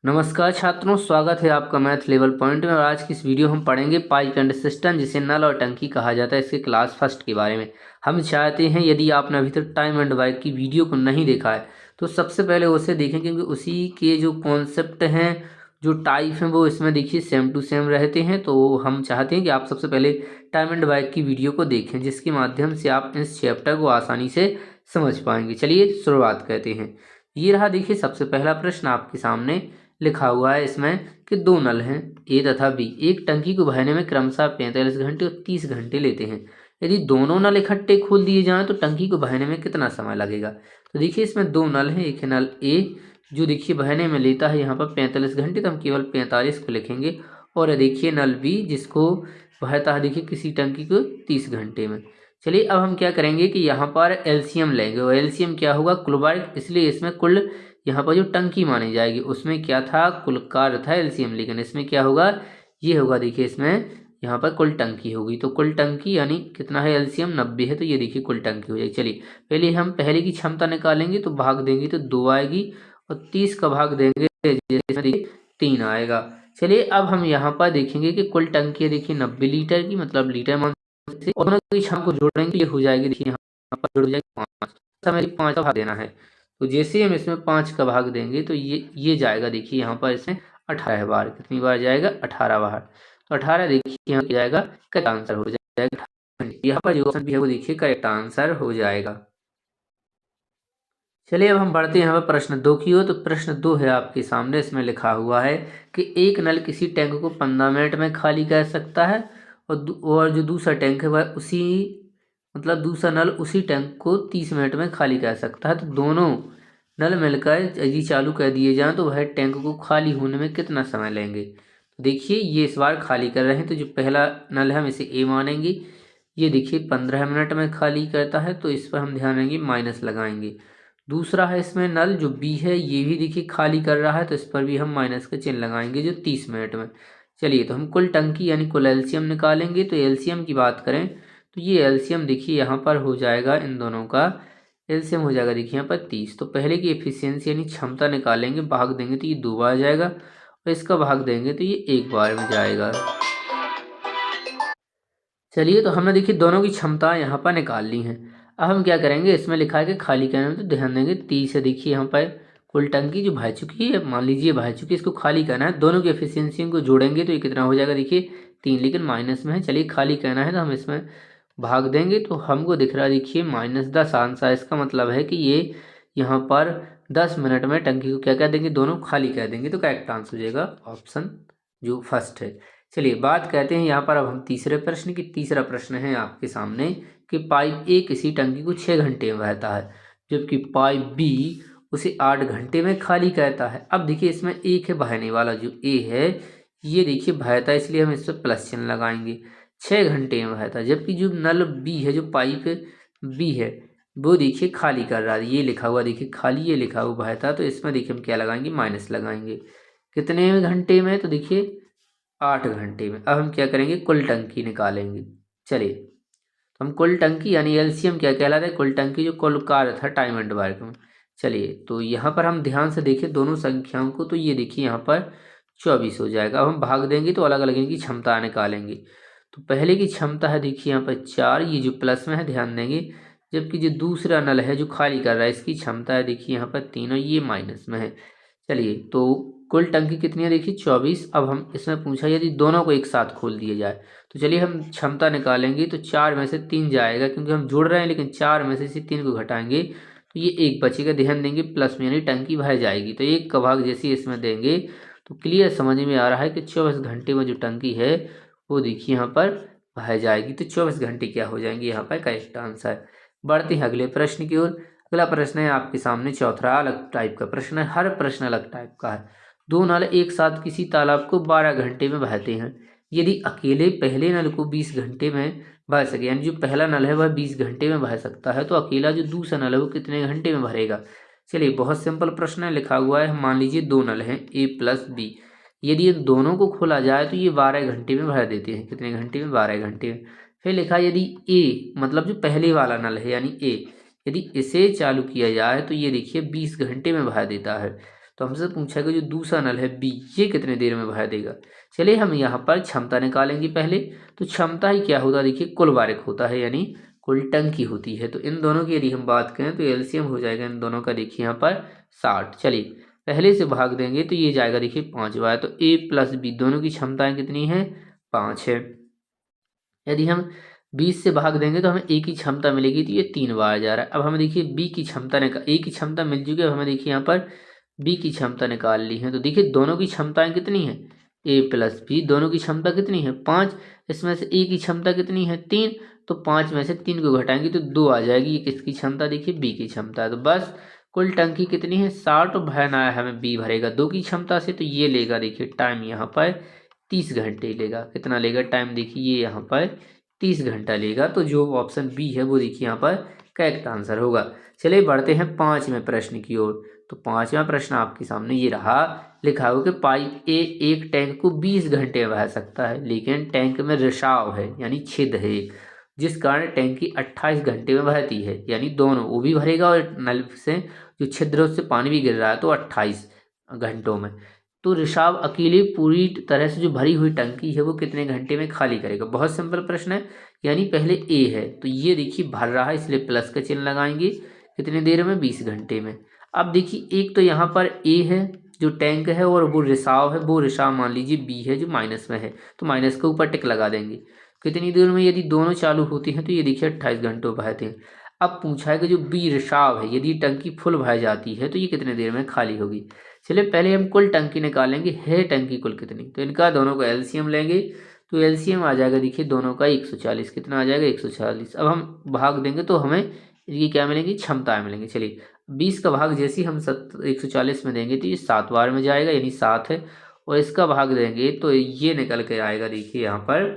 नमस्कार छात्रों, स्वागत है आपका मैथ लेवल पॉइंट में। और आज की इस वीडियो हम पढ़ेंगे पाइप एंड सिस्टम, जिसे नल और टंकी कहा जाता है, इसके क्लास फर्स्ट के बारे में। हम चाहते हैं यदि आपने अभी तक टाइम एंड वाइक की वीडियो को नहीं देखा है तो सबसे पहले उसे देखें, क्योंकि उसी के जो कॉन्सेप्ट हैं, जो टाइप हैं, वो इसमें देखिए सेम टू सेम रहते हैं। तो हम चाहते हैं कि आप सबसे पहले टाइम एंड वाइक की वीडियो को देखें, जिसके माध्यम से आप इस चैप्टर को आसानी से समझ पाएंगे। चलिए शुरुआत करते हैं। ये रहा देखिए सबसे पहला प्रश्न आपके सामने लिखा हुआ है इसमें कि दो नल हैं ए तथा बी, एक टंकी को भरने में क्रमशः 45 घंटे और 30 घंटे लेते हैं। यदि दोनों नल इकट्ठे खोल दिए जाएं तो टंकी को बहने में कितना समय लगेगा। तो देखिए इसमें दो नल हैं, एक है नल ए जो देखिए बहने में लेता है यहाँ पर 45 घंटे, तो हम केवल 45 को लिखेंगे। और देखिए नल बी जिसको बहता है देखिए किसी टंकी को 30 घंटे में। चलिए अब हम क्या करेंगे कि यहाँ पर एलसीएम लेंगे, और एलसीएम क्या होगा, क्लोबाइड, इसलिए इसमें कुल यहाँ पर जो टंकी मानी जाएगी उसमें क्या था, कुल कार्य था एलसीएम, लेकिन इसमें क्या होगा, ये होगा देखिए इसमें यहाँ पर कुल टंकी होगी। तो कुल टंकी यानी कितना है, एलसीएम 90 है, तो ये देखिए कुल टंकी हो जाएगी। चलिए पहले हम पहले की क्षमता निकालेंगे, तो भाग देंगे तो 2 आएगी, और 30 का भाग देंगे जैसे देखिए 3 आएगा। चलिए अब हम यहाँ पर देखेंगे कि कुल टंकी है देखिए 90 लीटर की, मतलब लीटर मान से, और दोनों की क्षमता को जोड़ेंगे, ये हो जाएगी देखिए यहाँ पर जुड़ जाएगी 5, हमें 5 का भाग देना है। तो जैसे हम इसमें 5 का भाग देंगे तो ये जाएगा देखिए यहाँ पर इसमें 18 बार, कितनी बार जाएगा, 18 बार। तो 18 देखिए यहाँ जाएगा, करेक्ट आंसर हो जाएगा। यहाँ पर जो ऑप्शन भी है वो देखिए करेक्ट आंसर हो जाएगा। चलिए अब हम बढ़ते हैं यहाँ पर प्रश्न 2 की ओर। तो प्रश्न 2 है आपके सामने, इसमें लिखा हुआ है कि एक नल किसी टैंक को 15 मिनट में खाली कर सकता है, और जो दूसरा टैंक है वह उसी मतलब दूसरा नल उसी टैंक को 30 मिनट में खाली कर सकता है। तो दोनों नल मिलकर यदि चालू कर दिए जाएं तो वह टैंक को खाली होने में कितना समय लेंगे। तो देखिए ये इस बार खाली कर रहे हैं, तो जो पहला नल है हम इसे ए मानेंगे। ये देखिए 15 मिनट में खाली करता है, तो इस पर हम ध्यान देंगे, माइनस लगाएंगे। दूसरा है इसमें नल जो बी है, ये भी देखिए खाली कर रहा है, तो इस पर भी हम माइनस का चिन्ह लगाएंगे, जो 30 मिनट में। चलिए तो हम कुल टंकी यानी कुल एलसीएम निकालेंगे। तो एलसीएम की बात करें तो ये एलसीएम देखिए यहाँ पर हो जाएगा, इन दोनों का एलसीएम हो जाएगा देखिए यहाँ पर 30। तो पहले की एफिशिएंसी यानी क्षमता निकालेंगे, भाग देंगे तो ये 2 बार जाएगा, और इसका भाग देंगे तो ये 1 बार में जाएगा। चलिए तो हमने देखिए दोनों की क्षमता यहाँ पर निकाल ली हैं। अब हम क्या करेंगे, इसमें लिखा है कि खाली करने में, तो ध्यान देंगे 30 है देखिए यहाँ पर कुल टंकी जो भर चुकी है, मान लीजिए भर चुकी है, इसको खाली करना है। दोनों की एफिशिएंसी को जोड़ेंगे तो ये कितना हो जाएगा देखिए 3, लेकिन माइनस में है। चलिए खाली करना है तो हम इसमें भाग देंगे, तो हमको दिख रहा है देखिए -10 आंसर। इसका मतलब है कि ये यहाँ पर 10 मिनट में टंकी को क्या कर देंगे, दोनों खाली कर देंगे। तो करेक्ट आंसर हो जाएगा ऑप्शन जो फर्स्ट है। चलिए बात करते हैं यहाँ पर अब हम तीसरे प्रश्न की। तीसरा प्रश्न है आपके सामने कि पाइप ए किसी टंकी को 6 घंटे में बहता है, जबकि पाइप बी उसे 8 घंटे में खाली करता है। अब देखिए इसमें एक है बहने वाला जो ए है, ये देखिए बहता है, इसलिए हम इस पर प्लस चिन्ह लगाएंगे, 6 घंटे में बहता है। जबकि जो नल बी है, जो पाइप बी है, वो देखिए खाली कर रहा है, ये लिखा हुआ देखिए खाली, ये लिखा हुआ बहता। तो इसमें देखिए हम क्या लगाएंगे, माइनस लगाएंगे। कितने घंटे में, तो देखिए 8 घंटे में। अब हम क्या करेंगे, कुल टंकी निकालेंगे। चलिए तो हम कुल टंकी यानी एलसीएम क्या कहलाता है, कुल टंकी जो कुल कार्य था टाइम एंड वर्क में। चलिए तो यहाँ पर हम ध्यान से देखें दोनों संख्याओं को, तो ये देखिए यहाँ पर 24 हो जाएगा। अब हम भाग देंगे तो अलग अलग इनकी क्षमता निकालेंगे। तो पहले की क्षमता है देखिए यहाँ पर 4, ये जो प्लस में है ध्यान देंगे। जबकि जो दूसरा नल है जो खाली कर रहा है, इसकी क्षमता है देखिए यहाँ पर 3, और ये माइनस में है। चलिए तो कुल टंकी कितनी है देखिए 24। अब हम इसमें पूछा यदि दोनों को एक साथ खोल दिया जाए, तो चलिए हम क्षमता निकालेंगे। तो 4 में से 3 जाएगा, क्योंकि हम जोड़ रहे हैं, लेकिन 4 में से 3 को घटाएंगे तो ये 1 बचेगा। ध्यान देंगे प्लस में, यानी टंकी भर जाएगी। तो 1 का भाग जैसे इसमें देंगे तो क्लियर समझ में आ रहा है कि 24 घंटे में जो टंकी है वो देखिए यहाँ पर भर जाएगी। तो 24 घंटे क्या हो जाएंगे यहाँ पर करेक्ट आंसर। बढ़ते हैं अगले प्रश्न की ओर। अगला प्रश्न है आपके सामने चौथा, अलग टाइप का प्रश्न है, हर प्रश्न अलग टाइप का है। दो नल एक साथ किसी तालाब को 12 घंटे में बहाते हैं। यदि अकेले पहले नल को 20 घंटे में बहा सके, यानी जो पहला नल है वह 20 घंटे में बहा सकता है, तो अकेला जो दूसरा नल है वो कितने घंटे में भरेगा। चलिए बहुत सिंपल प्रश्न है, लिखा हुआ है, मान लीजिए दो नल हैं ए प्लस बी। यदि इन दोनों को खोला जाए तो ये 12 घंटे में भर देते हैं। कितने घंटे में, 12 घंटे में। फिर लिखा यदि ए मतलब जो पहले वाला नल है यानी ए, यदि इसे चालू किया जाए तो ये देखिए 20 घंटे में भर देता है। तो हमसे पूछा है कि जो दूसरा नल है बी, ये कितने देर में भर देगा। चलिए हम यहाँ पर क्षमता निकालेंगे पहले। तो क्षमता ही क्या होता है, देखिए कुल वारिक होता है, यानी कुल टंकी होती है। तो इन दोनों की यदि हम बात करें तो एलसीएम हो जाएगा इन दोनों का, देखिए यहाँ पर 60। चलिए पहले से भाग देंगे तो ये जाएगा देखिए 5 बार। तो ए प्लस बी दोनों की क्षमताएं कितनी है, 5 है। यदि हम 20 से भाग देंगे तो हमें ए की क्षमता मिलेगी, तो ये 3 बार जा रहा है। अब हमें देखिए बी की क्षमता ए की क्षमता मिल चुकी है। अब हमें देखिए यहाँ पर बी की क्षमता निकाल ली है। तो देखिए दोनों की क्षमताएं कितनी है, ए प्लस बी दोनों की क्षमता कितनी है, 5। इसमें से ए की क्षमता कितनी है, 3। तो 5 में से 3 को घटाएंगे तो 2 आ जाएगी। ये किसकी क्षमता, देखिए बी की क्षमता है। तो बस कुल टंकी कितनी है, 60। और भरना है हमें बी भरेगा 2 की क्षमता से। तो ये लेगा देखिए टाइम यहाँ पर 30 घंटे लेगा। कितना लेगा टाइम, देखिए ये यहाँ पर 30 घंटा लेगा। तो जो ऑप्शन बी है वो देखिए यहाँ पर करेक्ट आंसर होगा। चलिए बढ़ते हैं 5वें प्रश्न की ओर। तो 5वां प्रश्न आपके सामने ये रहा, लिखा हो कि पाइप ए एक टैंक को 20 घंटे में बहा सकता है, लेकिन टैंक में रिसाव है यानी छिद्र है, जिस कारण टैंकी 28 घंटे में बहती है। यानी दोनों, वो भी भरेगा और नल से जो छिद्र है उससे पानी भी गिर रहा है, तो 28 घंटों में। तो रिसाव अकेले पूरी तरह से जो भरी हुई टंकी है वो कितने घंटे में खाली करेगा। बहुत सिंपल प्रश्न है। यानी पहले ए है तो ये देखिए भर रहा है, इसलिए प्लस का चिन्ह लगाएंगे। कितनी देर में, 20 घंटे में। अब देखिए एक तो यहाँ पर ए है जो टैंक है, और वो रिसाव है, वो रिसाव मान लीजिए बी है जो माइनस में है, तो माइनस के ऊपर टिक लगा देंगे। कितनी देर में, यदि दोनों चालू होती हैं तो ये देखिए 28 घंटों बहते हैं। अब पूछा है कि जो बी रिसाव है, यदि टंकी फुल भर जाती है तो ये कितने देर में खाली होगी। चलिए पहले हम कुल टंकी निकालेंगे, है टंकी कुल कितनी। तो इनका दोनों का एलसीएम लेंगे। तो एलसीएम आ जाएगा देखिए दोनों का 140। कितना आ जाएगा, 140। अब हम भाग देंगे तो हमें इनकी क्या मिलेंगी, क्षमताएं मिलेंगी। चलिए 20 का भाग जैसे ही हम 140 में देंगे तो ये 7 बार में जाएगा, यानी 7 है। और इसका भाग देंगे तो ये निकल के आएगा देखिए यहाँ पर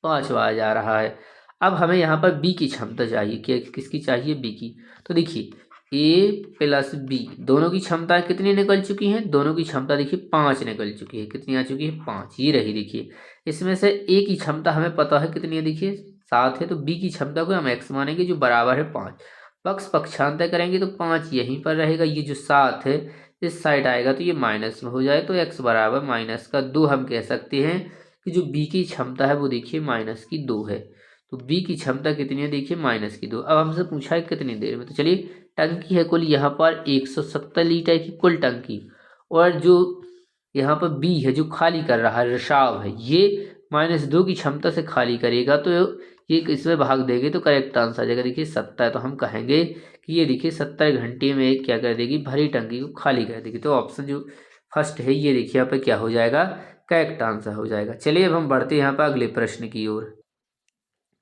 5 बार जा रहा है। अब हमें यहाँ पर बी की क्षमता चाहिए, क्या किसकी चाहिए, बी की। तो देखिए ए प्लस बी दोनों की क्षमता कितनी निकल चुकी हैं, दोनों की क्षमता देखिए 5 निकल चुकी है। कितनी आ चुकी है, 5। ये रही देखिए। इसमें से ए की क्षमता हमें पता है कितनी है, देखिए 7 है। तो बी की क्षमता को हम एक्स मानेंगे जो बराबर है 5। पक्ष पक्षांतर करेंगे तो 5 यहीं पर रहेगा, ये जो 7 है इस साइड आएगा तो ये माइनस में हो जाए, तो एक्स बराबर माइनस का 2 हम कह सकते हैं कि जो बी की क्षमता है वो देखिए माइनस की 2 है। तो बी की क्षमता कितनी है, देखिए माइनस की 2। अब हमसे पूछा है कितनी देर में। तो चलिए टंकी है कुल यहाँ पर 170 लीटर की कुल टंकी, और जो यहाँ पर बी है जो खाली कर रहा है, रिसाव है, ये -2 की क्षमता से खाली करेगा। तो ये इसमें भाग देंगे तो करेक्ट आंसर आ जाएगा देखिए 70। तो हम कहेंगे कि ये देखिए 70 घंटे में क्या कर देगी, भरी टंकी को खाली कर देगी। तो ऑप्शन जो फर्स्ट है ये देखिए यहाँ पर क्या हो जाएगा, करेक्ट आंसर हो जाएगा। चलिए अब हम बढ़ते हैं यहाँ पर अगले प्रश्न की ओर।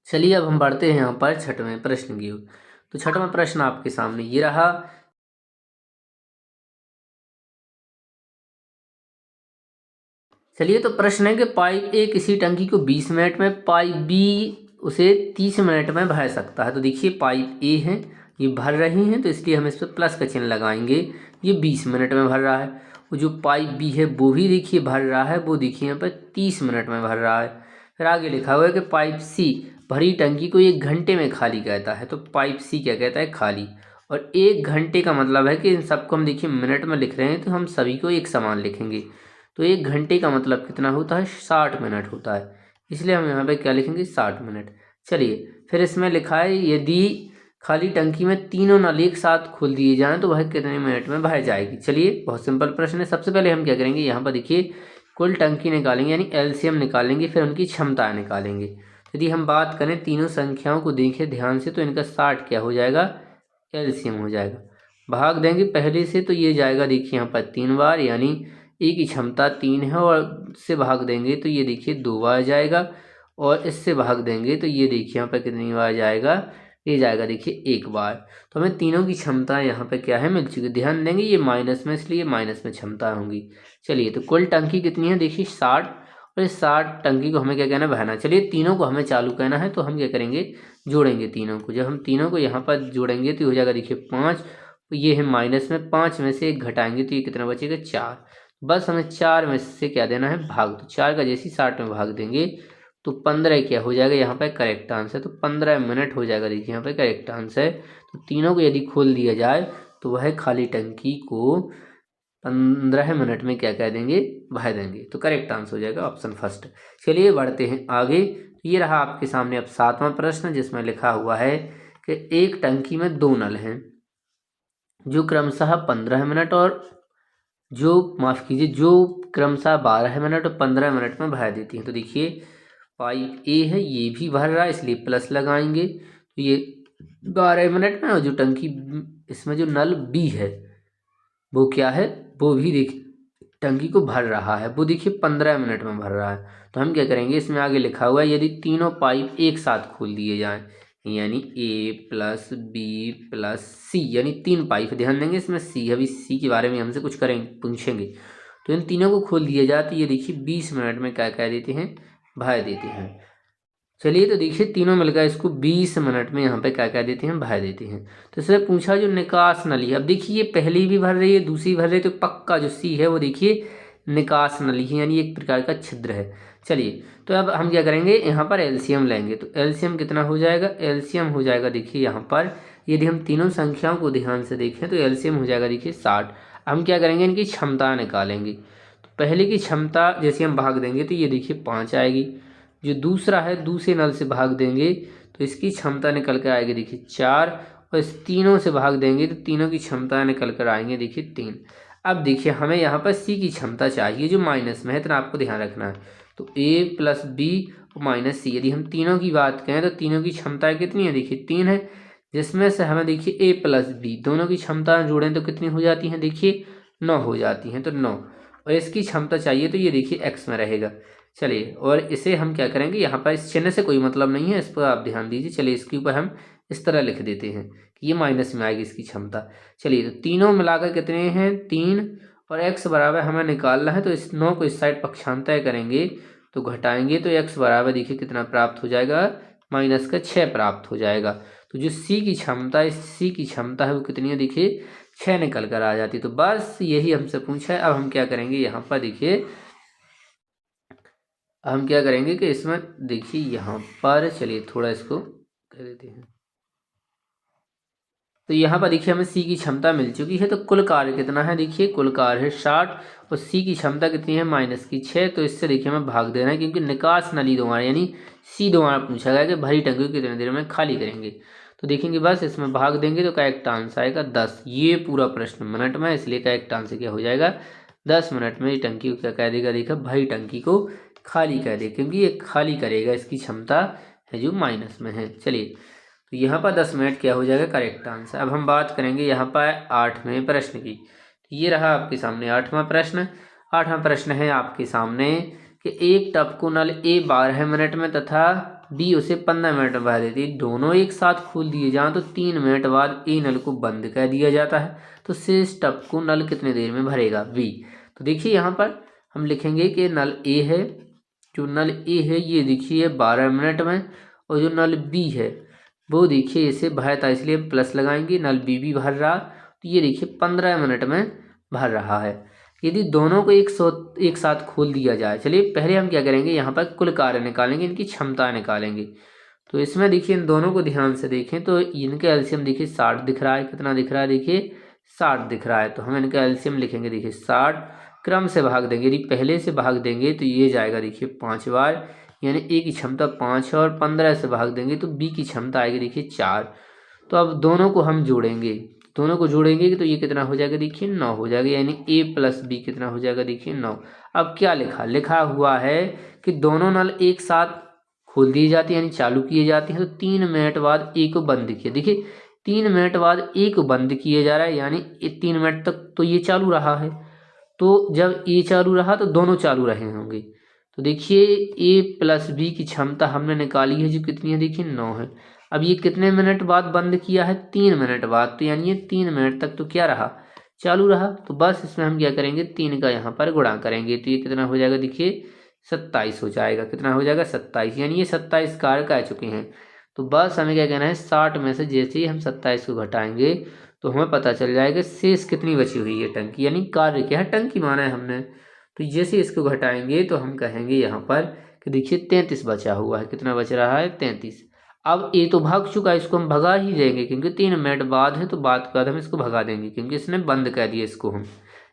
चलिए अब हम बढ़ते हैं यहाँ पर 6वें प्रश्न की ओर। तो 6वां प्रश्न आपके सामने ये रहा। चलिए तो प्रश्न है कि पाइप ए किसी टंकी को 20 मिनट में, पाइप बी उसे 30 मिनट में भर सकता है। तो देखिए पाइप ए है, ये भर रही हैं, तो इसलिए हम इस पर प्लस का चिन्ह लगाएंगे। ये 20 मिनट में भर रहा है। और जो पाइप बी है वो भी देखिए भर रहा है, वो देखिए यहाँ पर 30 मिनट में भर रहा है। फिर आगे लिखा हुआ है कि पाइप सी भरी टंकी को 1 घंटे में खाली कहता है। तो पाइप सी क्या कहता है, खाली। और 1 घंटे का मतलब है कि इन सबको हम देखिए मिनट में लिख रहे हैं, तो हम सभी को एक समान लिखेंगे। तो 1 घंटे का मतलब कितना होता है, 60 मिनट होता है। इसलिए हम यहाँ पे क्या लिखेंगे, 60 मिनट। चलिए फिर इसमें लिखा है यदि खाली टंकी में तीनों नल एक साथ खोल दिए जाएं तो वह कितने मिनट में भर जाएगी। चलिए बहुत सिंपल प्रश्न है। सबसे पहले हम क्या करेंगे, यहाँ पर देखिए कुल टंकी निकालेंगे, यानी एलसीएम निकालेंगे, फिर उनकी क्षमता निकालेंगे। यदि हम बात करें तीनों संख्याओं को देखें ध्यान से, तो इनका 60 क्या हो जाएगा, एलसीएम हो जाएगा। भाग देंगे पहले से, तो ये जाएगा देखिए यहाँ पर 3 बार, यानी ए की क्षमता 3 है, और इससे भाग देंगे तो ये देखिए 2 बार जाएगा। और इससे भाग देंगे तो ये देखिए यहाँ पर कितनी बार जाएगा, ये जाएगा देखिए 1 बार। तो हमें तीनों की क्षमता यहाँ पे क्या है, मिल चुकी है। ध्यान देंगे ये माइनस में, इसलिए माइनस में क्षमता होंगी। चलिए तो कुल टंकी कितनी है, देखिए 60। और इस 60 टंकी को हमें क्या कहना है, बहाना। चलिए तीनों को हमें चालू कहना है, तो हम क्या करेंगे, जोड़ेंगे तीनों को। जब हम तीनों को यहाँ पर जोड़ेंगे तो हो जाएगा देखिए 5। तो ये है माइनस में, 5 में से 1 घटाएंगे तो ये कितना बचेगा, 4। बस हमें 4 में से क्या देना है, भाग। तो 4 का जैसे ही 60 में भाग देंगे तो 15 क्या हो जाएगा, यहाँ पे करेक्ट आंसर। तो 15 मिनट हो जाएगा देखिए यहाँ पे करेक्ट आंसर। तो तीनों को यदि खोल दिया जाए तो वह खाली टंकी को 15 मिनट में क्या कह देंगे, भर देंगे। तो करेक्ट आंसर हो जाएगा ऑप्शन फर्स्ट। चलिए बढ़ते हैं आगे। ये रहा आपके सामने अब 7वां प्रश्न, जिसमें लिखा हुआ है कि एक टंकी में 2 नल हैं जो क्रमशः 15 मिनट और जो क्रमशः 12 मिनट और 15 मिनट में भर देती हैं। तो देखिए पाइप ए है, ये भी भर रहा है, इसलिए प्लस लगाएंगे। तो ये 12 मिनट में, और जो टंकी इसमें जो नल बी है वो क्या है, वो भी देखिए टंकी को भर रहा है, वो देखिए 15 मिनट में भर रहा है। तो हम क्या करेंगे, इसमें आगे लिखा हुआ है यदि तीनों पाइप एक साथ खोल दिए जाएं, यानी ए प्लस बी प्लस सी, यानी 3 पाइप, ध्यान देंगे इसमें सी, अभी सी के बारे में हमसे कुछ करेंगे, पूछेंगे। तो इन तीनों को खोल दिया जाए तो ये देखिए 20 मिनट में क्या कह देते हैं, भर देते हैं। चलिए तो देखिए तीनों मिलकर इसको 20 मिनट में यहाँ पे क्या कह देते हैं, भर देते हैं। तो इससे पूछा जो निकास नली है, अब देखिए ये पहली भी भर रही है, दूसरी भर रही है, तो पक्का जो सी है वो देखिए निकास नली है, यानी एक प्रकार का छिद्र है। चलिए तो अब हम क्या करेंगे, यहाँ पर एलसीएम लेंगे। तो एलसीएम कितना हो जाएगा, एलसीएम हो जाएगा देखिए यहाँ पर, यदि हम तीनों संख्याओं को ध्यान से देखें तो एलसीएम हो जाएगा देखिए 60। हम क्या करेंगे, इनकी क्षमता निकालेंगे। तो पहले की क्षमता जैसे हम भाग देंगे तो ये देखिए 5 आएगी। जो दूसरा है, दूसरे नल से भाग देंगे तो इसकी क्षमता निकल कर आएगी देखिए 4, और इस तीनों से भाग देंगे तो तीनों की क्षमता निकल कर आएंगे देखिए 3। अब देखिए हमें यहाँ पर सी की क्षमता चाहिए जो माइनस में है, इतना आपको ध्यान रखना है। तो ए प्लस बी और माइनस सी, यदि हम तीनों की बात करें तो तीनों की क्षमता कितनी है, देखिए 3 है, जिसमें से हमें देखिए ए प्लस बी दोनों की क्षमता जोड़ें तो कितनी हो जाती हैं, देखिए 9 हो जाती हैं। तो 9, और इसकी क्षमता चाहिए तो ये देखिए एक्स में रहेगा। चलिए और इसे हम क्या करेंगे, यहाँ पर इस चिन्ह से कोई मतलब नहीं है, इस पर आप ध्यान दीजिए। चलिए इसके ऊपर हम इस तरह लिख देते हैं कि ये माइनस में आएगी इसकी क्षमता। चलिए तो तीनों मिलाकर कितने हैं, 3, और x बराबर हमें निकालना है, तो इस 9 को इस साइड पक्षांतर करेंगे तो घटाएंगे तो x बराबर देखिए कितना प्राप्त हो जाएगा, माइनस का 6 प्राप्त हो जाएगा। तो जो सी की क्षमता, इस सी की क्षमता है वो कितनी है, देखिए 6 निकल कर आ जाती। तो बस यही हमसे पूछा है। अब हम क्या करेंगे, यहाँ पर देखिए हम क्या करेंगे कि इसमें देखिए यहाँ पर, चलिए थोड़ा इसको कर देते हैं। तो यहाँ पर देखिए हमें सी की क्षमता मिल चुकी है। तो कुल कार्य कितना है, देखिए कुल कार्य है 60, और सी की क्षमता कितनी है, माइनस की 6। तो इससे देखिए हमें भाग देना है, क्योंकि निकास नली द्वारा यानी सी द्वारा पूछा गया कि भरी टंकी को कितनी देर में खाली करेंगे। तो देखेंगे बस इसमें भाग देंगे तो करेक्ट आंसर आएगा 10। ये पूरा प्रश्न मिनट में, इसलिए करेक्ट आंसर क्या हो जाएगा, 10 मिनट में टंकी को क्या कह देगा, देखा भरी टंकी को खाली कर दे, क्योंकि ये खाली करेगा, इसकी क्षमता है जो माइनस में है। चलिए तो यहाँ पर 10 मिनट क्या हो जाएगा, करेक्ट आंसर। अब हम बात करेंगे यहाँ पर 8वें प्रश्न की। तो ये रहा आपके सामने 8वां प्रश्न। 8वां प्रश्न है आपके सामने कि एक टब को नल ए 12 मिनट में तथा बी उसे 15 मिनट में भर देती है, दोनों एक साथ खोल दिए जाएं तो 3 मिनट बाद ए नल को बंद कर दिया जाता है, तो शेष टब को नल कितने देर में भरेगा, बी। तो देखिए यहाँ पर हम लिखेंगे कि नल ए है, जो नल ए है ये देखिए 12 मिनट में, और जो नल बी है वो देखिए इसे भरता, इसलिए प्लस लगाएंगे। नल बी भी भर रहा, तो ये देखिए 15 मिनट में भर रहा है। यदि दोनों को एक साथ खोल दिया जाए, चलिए पहले हम क्या करेंगे, यहाँ पर कुल कार्य निकालेंगे, इनकी क्षमता निकालेंगे। तो इसमें देखिए इन दोनों को ध्यान से देखें तो इनका एलसीएम देखिए 60 दिख रहा है, कितना दिख रहा है, देखिए 60 दिख रहा है। तो हम इनका एलसीएम लिखेंगे देखिए 60, क्रम से भाग देंगे, यदि पहले से भाग देंगे तो ये जाएगा देखिए 5 बार, यानी ए की क्षमता 5 है, और 15 से भाग देंगे तो बी की क्षमता आएगी देखिए 4। तो अब दोनों को हम जोड़ेंगे, दोनों को जोड़ेंगे तो ये कितना हो जाएगा, देखिए 9 हो जाएगा, यानी ए प्लस बी कितना हो जाएगा, देखिए 9। अब क्या लिखा हुआ है कि दोनों नल एक साथ खोल दिए जाते हैं, यानी चालू किए जाते हैं, तो 3 मिनट बाद ए को बंद किया। देखिए 3 मिनट बाद ए को बंद किया जा रहा है, यानी 3 मिनट तक तो ये चालू रहा है। तो जब ए चालू रहा तो दोनों चालू रहे होंगे। तो देखिए ए प्लस बी की क्षमता हमने निकाली है जो कितनी है, देखिए 9 है। अब ये कितने मिनट बाद बंद किया है, 3 मिनट बाद, तो यानी ये 3 मिनट तक तो क्या रहा, चालू रहा। तो बस इसमें हम क्या करेंगे, 3 का यहाँ पर गुणा करेंगे, तो ये कितना हो जाएगा, देखिए 27 हो जाएगा। कितना हो जाएगा, 27, यानी ये 27 कार्य कर चुके हैं। तो बस हमें क्या कहना है, 60 में से जैसे ही हम 27 को घटाएंगे तो हमें पता चल जाएगा शेष कितनी बची हुई है टंकी, यानी कार्य क्या है, टंकी माना है हमने। तो जैसे इसको घटाएंगे तो हम कहेंगे यहाँ पर कि देखिए 33 बचा हुआ है। कितना बच रहा है, 33। अब ये तो भाग चुका है, इसको हम भगा ही देंगे, क्योंकि 3 मिनट बाद है, तो बाद के बाद हम इसको भगा देंगे, क्योंकि इसने बंद कर दिया इसको हम।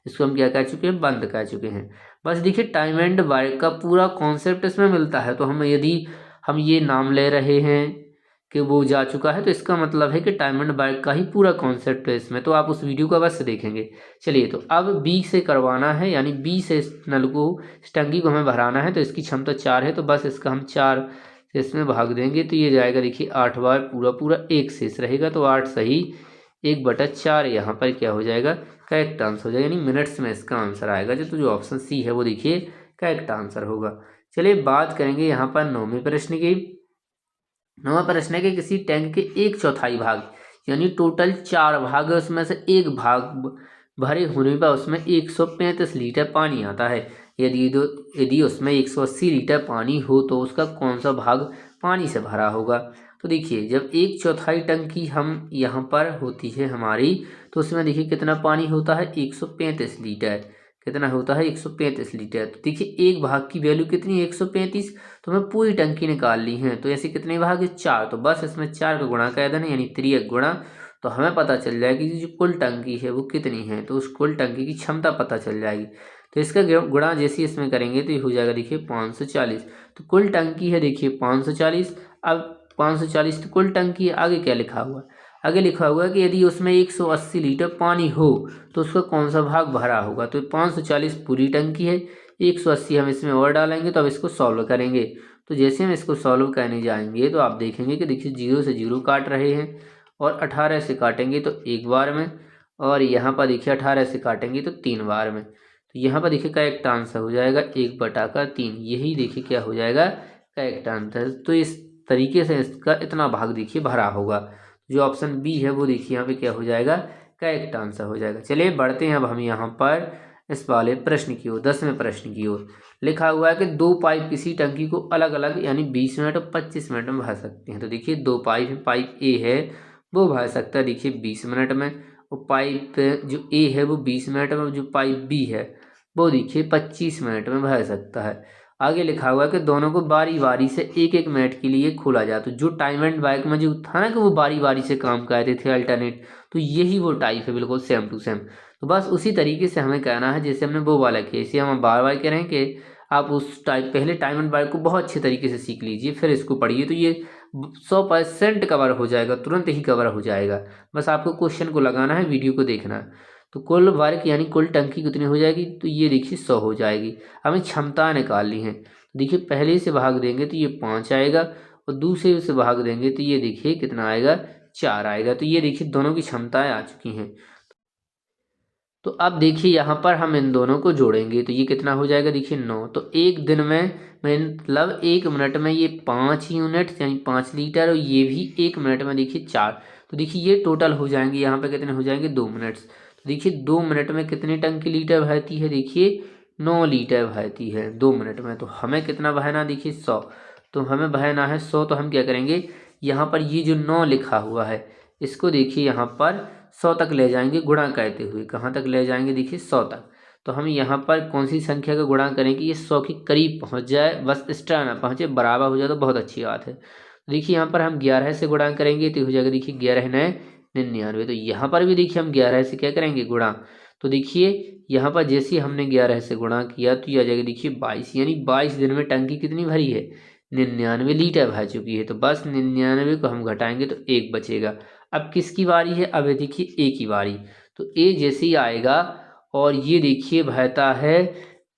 इसको हम क्या कह चुके हैं, बंद कह चुके हैं। बस देखिए टाइम एंड वर्क का पूरा कॉन्सेप्ट इसमें मिलता है। तो हम यदि हम ये नाम ले रहे हैं कि वो जा चुका है, तो इसका मतलब है कि टाइम एंड वर्क का ही पूरा कॉन्सेप्ट है इसमें। तो आप उस वीडियो को अवश्य देखेंगे। चलिए, तो अब बी से करवाना है, यानी बी से इस नल को, इस टंकी को हमें भराना है। तो इसकी क्षमता 4 है, तो बस इसका हम 4 से इसमें भाग देंगे तो ये जाएगा देखिए 8 बार पूरा पूरा, 1 शेष रहेगा। तो 8 सही 1/4 यहाँ पर क्या हो जाएगा, करेक्ट आंसर हो जाएगा, यानी मिनट्स में इसका आंसर आएगा। जो ऑप्शन सी है वो देखिए करेक्ट आंसर होगा। चलिए बात करेंगे यहाँ पर 9वें प्रश्न की। 9वां प्रश्न है कि किसी टैंक के 1/4 भाग, यानी टोटल 4 भाग है, उसमें से एक भाग भरे होने पर उसमें 135 लीटर पानी आता है। यदि उसमें 180 लीटर पानी हो तो उसका कौन सा भाग पानी से भरा होगा। तो देखिए जब 1/4 टंकी हम यहाँ पर होती है हमारी, तो उसमें देखिए कितना पानी होता है, 135 लीटर। कितना होता है, 135 लीटर। तो देखिए एक भाग की वैल्यू कितनी है, 135। तो हमें पूरी टंकी निकाल ली है, तो ऐसे कितने भाग है, 4। तो बस इसमें 4 का गुणा कर देना, यानी 3 गुणा। तो हमें पता चल जाएगी कि जो कुल टंकी है वो कितनी है, तो उस कुल टंकी की क्षमता पता चल जाएगी। तो इसका गुणा जैसे इसमें करेंगे तो ये हो जाएगा देखिए 540। तो कुल टंकी है देखिए 540। अब 540 तो कुल टंकी है, आगे क्या लिखा हुआ है, आगे लिखा हुआ है कि यदि उसमें 180 लीटर पानी हो तो उसका कौन सा भाग भरा होगा। तो 540 पूरी टंकी है, 180 हम इसमें और डालेंगे। तो अब इसको सॉल्व करेंगे। तो जैसे हम इसको सॉल्व करने जाएंगे तो आप देखेंगे कि देखिए 0 से 0 काट रहे हैं, और 18 से काटेंगे तो 1 बार में, और यहाँ पर देखिए 18 से काटेंगे तो 3 बार में। तो यहाँ पर देखिए करेक्ट आंसर हो जाएगा 1/3। यही देखिए क्या हो जाएगा, करेक्ट आंसर। तो इस तरीके से इसका इतना भाग देखिए भरा होगा। जो ऑप्शन बी है वो देखिए यहाँ पे क्या हो जाएगा, करेक्ट आंसर हो जाएगा। चलिए बढ़ते हैं अब हम यहाँ पर इस वाले प्रश्न की ओर, 10वें प्रश्न की ओर। लिखा हुआ है कि 2 पाइप किसी टंकी को अलग अलग यानी 20 मिनट और 25 मिनट में भर सकते हैं। तो देखिए 2 पाइप है, पाइप ए है वो भर सकता है देखिए 20 मिनट में, और पाइप जो ए है वो 20 मिनट में, जो पाइप बी है वो देखिए 25 मिनट में भर सकता है। आगे लिखा हुआ है कि दोनों को बारी बारी से 1-1 मिनट के लिए खोला जाए। तो जो टाइम एंड वर्क में जो था ना कि वो बारी बारी से काम करते थे अल्टरनेट, तो यही वो टाइप है बिल्कुल सेम टू सेम। तो बस उसी तरीके से हमें कहना है जैसे हमने वो वाला किया। इसे हम बार बार कह रहे हैं कि आप उस टाइप पहले टाइम एंड वर्क को बहुत अच्छे तरीके से सीख लीजिए, फिर इसको पढ़िए। तो ये 100% कवर हो जाएगा, तुरंत ही कवर हो जाएगा। बस आपको क्वेश्चन को लगाना है, वीडियो को देखना है। तो कुल वर्क यानी कुल टंकी कितनी हो जाएगी, तो ये देखिए 100 हो जाएगी। हमें क्षमता निकालनी है। देखिए पहले से भाग देंगे तो ये 5 आएगा, और दूसरे से भाग देंगे तो ये देखिए कितना आएगा, 4 आएगा। तो ये देखिए दोनों की क्षमताएं आ चुकी हैं। तो अब देखिए यहाँ पर हम इन दोनों को जोड़ेंगे तो ये कितना हो जाएगा, देखिए 9। तो एक दिन में मतलब 1 मिनट में ये 5 यूनिट यानी 5 लीटर, और ये भी 1 मिनट में देखिए 4। तो देखिए ये टोटल हो जाएंगे यहाँ पे कितने हो जाएंगे, 2 मिनट्स। तो देखिए 2 मिनट में कितने टंकी लीटर बहती है, देखिए 9 लीटर बहती है 2 मिनट में। तो हमें कितना बहना, देखिए 100। तो हमें बहना है 100। तो हम क्या करेंगे, यहाँ पर ये जो 9 लिखा हुआ है इसको देखिए यहाँ पर 100 तक ले जाएंगे गुणा करते हुए। कहाँ तक ले जाएंगे, देखिए 100 तक। तो हम यहाँ पर कौन सी संख्या का गुणा करें कि ये 100 के करीब पहुँच जाए, बस एक्स्ट्रा ना पहुँचे, बराबर हो जाए तो बहुत अच्छी बात है। तो देखिए यहाँ पर हम 11 से गुणा करेंगे तो हो जाएगा देखिए 11 9 99। तो यहाँ पर भी देखिए हम 11 से क्या करेंगे, गुणा। तो देखिए यहाँ पर जैसे ही हमने 11 से गुणा किया तो ये आ जाएगा देखिए 22, यानी 22 दिन में टंकी कितनी भरी है, 99 लीटर भर चुकी है। तो बस 99 को हम घटाएंगे तो 1 बचेगा। अब किसकी बारी है, अब देखिए ए की बारी। तो ए जैसे ही आएगा, और ये देखिए बहता है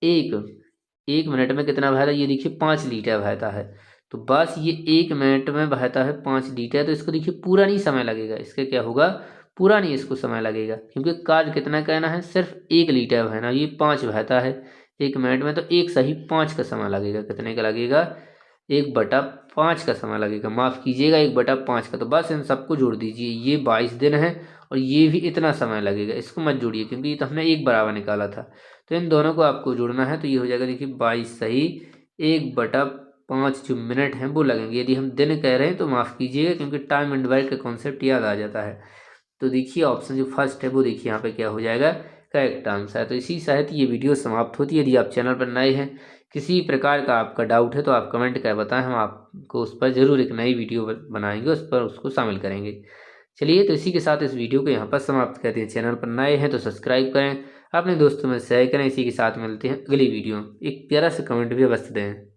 1 मिनट में कितना बहता है, ये देखिए 5 लीटर बहता है। तो बस ये 1 मिनट में बहता है 5 लीटर। तो इसको देखिए पूरा नहीं समय लगेगा, इसका क्या होगा, पूरा नहीं इसको समय लगेगा, क्योंकि कार्य कितना कहना है, सिर्फ 1 लीटर बहना। ये 5 बहता है 1 मिनट में, तो 1 सही 5 का समय लगेगा। कितने का लगेगा, 1/5 का समय लगेगा, माफ़ कीजिएगा 1/5 का। तो बस इन सबको जोड़ दीजिए, ये 22 दिन है और ये भी इतना समय लगेगा। इसको मत जोड़िए क्योंकि ये तो हमने एक बराबर निकाला था। तो इन दोनों को आपको जोड़ना है। तो ये हो जाएगा देखिए 22 सही 1/5 जो मिनट हैं वो लगेंगे। यदि हम दिन कह रहे हैं तो माफ़ कीजिएगा, क्योंकि टाइम एंड वर्क का कॉन्सेप्ट याद आ जाता है। तो देखिए ऑप्शन जो फर्स्ट है वो देखिए यहाँ पे क्या हो जाएगा, करेक्ट आंसर है। तो इसी सहित ये वीडियो समाप्त होती है। यदि आप चैनल पर नए हैं, किसी प्रकार का आपका डाउट है तो आप कमेंट कर बताएं, हम आपको उस पर ज़रूर एक नई वीडियो बनाएंगे, उस पर उसको शामिल करेंगे। चलिए, तो इसी के साथ इस वीडियो को यहाँ पर समाप्त करते हैं। चैनल पर नए हैं तो सब्सक्राइब करें, अपने दोस्तों में शेयर करें। इसी के साथ मिलते हैं अगली वीडियो में। एक प्यारा सा कमेंट भी अवश्य दें।